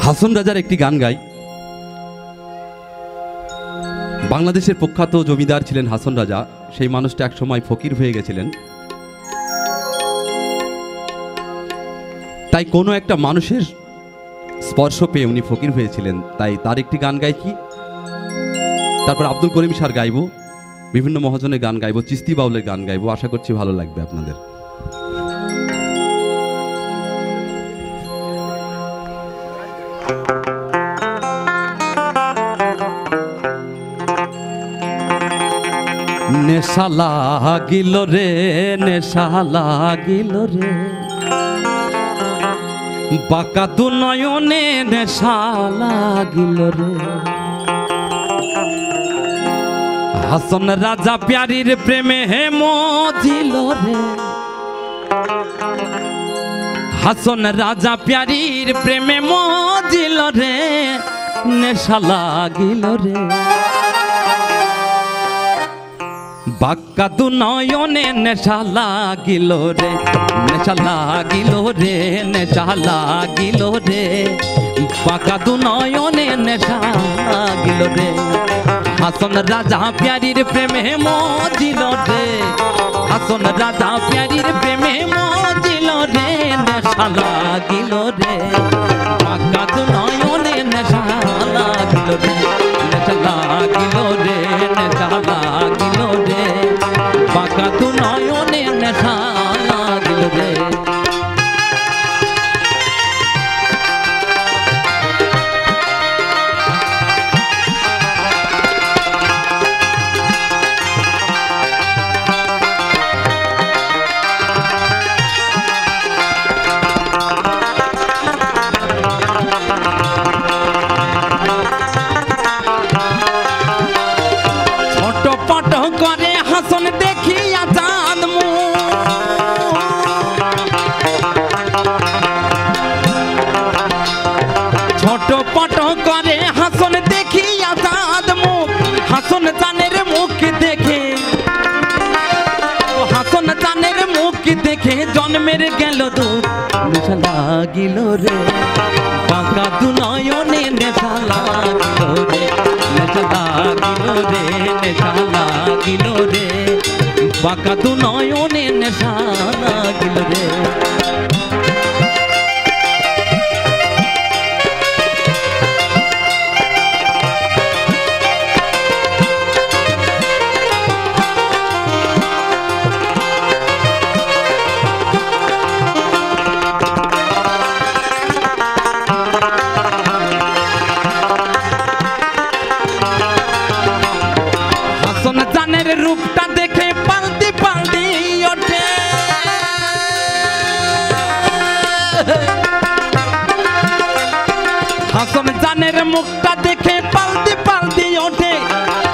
হাসন রাজার একটি গান গাই। বাংলাদেশের প্রখ্যাত জমিদার ছিলেন হাসন রাজা। সেই মানুষটা এক সময় ফকির হয়ে গেছিলেন। তাই কোনো একটা মানুষের স্পর্শ পেয়ে উনি ফকির হয়েছিলেন। তাই তার একটি গান গাই কি, তারপর আব্দুল করিম স্যার গাইব, বিভিন্ন মহাজনের গান গাইব, চিস্তি বাউলের গান গাইব। আশা করছি ভালো লাগবে আপনাদের। নেশা লাগিল রে, নেশা লাগিল রে, বাঁকা দু নয়নে নেশা লাগিল রে। হাসন রাজা প্যারির প্রেমে হে মজিল রে, হাসন রাজা প্যারির প্রেমে মজিল রে, নেশা লাগিল রে। বাঁকা দু নয়নে নেশা লাগিল রে, নেশা লাগিল রে, নেশা লাগিল রে, বাঁকা দু নয়নে নেশা লাগিল রে। হাসন রাজা প্যারির প্রেমে মজিল রে, হাসন রাজা প্যারির প্রেমে মজিল রে, নেশা লাগিল রে, বাঁকা দু নয়নে নেশা লাগিল রে, নেশা লাগিল রে, নেশা লাগিল রে, বাঁকা দু নয়নে নেশা লাগিল রে। করে হাসন দেখিয়া চাঁদ ছোট পট করে হাসন দেখিয়া চাঁদ মুখ, হাসন চানের মুখ দেখে, হাসন চানের মুখ দেখে জন্মের গেল দুঃখ, নেশা লাগিল রে, বাঁকা দু নয়নে নেশা লাগিল রে, নেশা লাগিল রে, নেশা লাগিল রে, বাঁকা দু নয়নে নেশা লাগিল রে। হাসন চানের রূপটা দেখে পাল্টি পাল্টি ওঠে, হাসন চানের মুখটা দেখে পাল্টি পাল্টি ওঠে,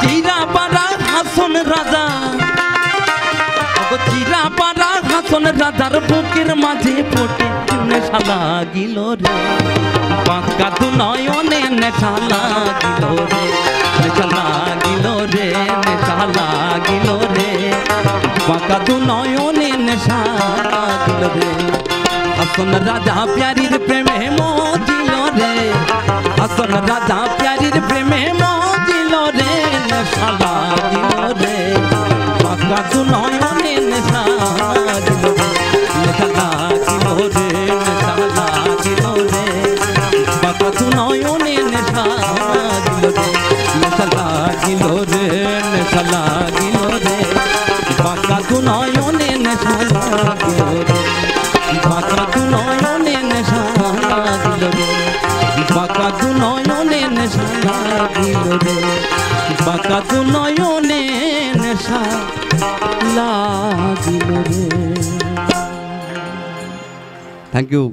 চিরা পাড়া হাসন রাজা, চিরা পাড়া হাসন রাজার বুকের মাঝে ফোটে, নেশা লাগিল রে, বাঁকা দু নয়নে নেশা লাগিল রে, নেশা লাগিল রে, নেশা লাগিল রে, বাঁকা দু নয়নে নেশা লাগিল রে। হাসন রাজা প্যারির প্রেমে মজিল রে, হাসন রাজা প্যারির প্রেমে মজিল রে, নেশা লাগিল রে, বাঁকা দু নয়নে নেশা লাগিল রে, নেশা লাগিল রে, নেশা লাগিল রে, বাঁকা দু নয়নে নেশা লাগিল রে, নেশা লাগিল রে, নেশা লাগিল রে, বাঁকা দু নয়নে নেশা লাগিল রে, বাঁকা দু নয়নে নেশা লাগিল রে, বাঁকা দু নয়নে নেশা লাগিল রে, বাঁকা দু নয়নে নেশা লাগিল রে। Thank you.